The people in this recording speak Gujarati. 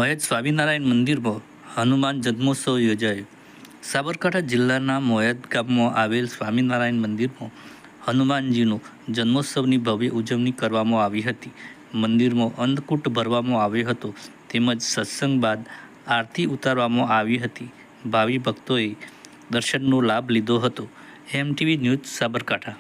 મોયત સ્વામિનારાયણ મંદિરમાં હનુમાન જન્મોત્સવ યોજાયો. સાબરકાંઠા જિલ્લાના મોયત ગામમાં આવેલ સ્વામિનારાયણ મંદિરમાં હનુમાનજીનો જન્મોત્સવની ભવ્ય ઉજવણી કરવામાં આવી હતી. મંદિરમાં અન્નકૂટ ભરવામાં આવ્યો હતો તેમજ સત્સંગ બાદ આરતી ઉતારવામાં આવી હતી. ભાવિ ભક્તોએ દર્શનનો લાભ લીધો હતો. MTV news Sabarkantha.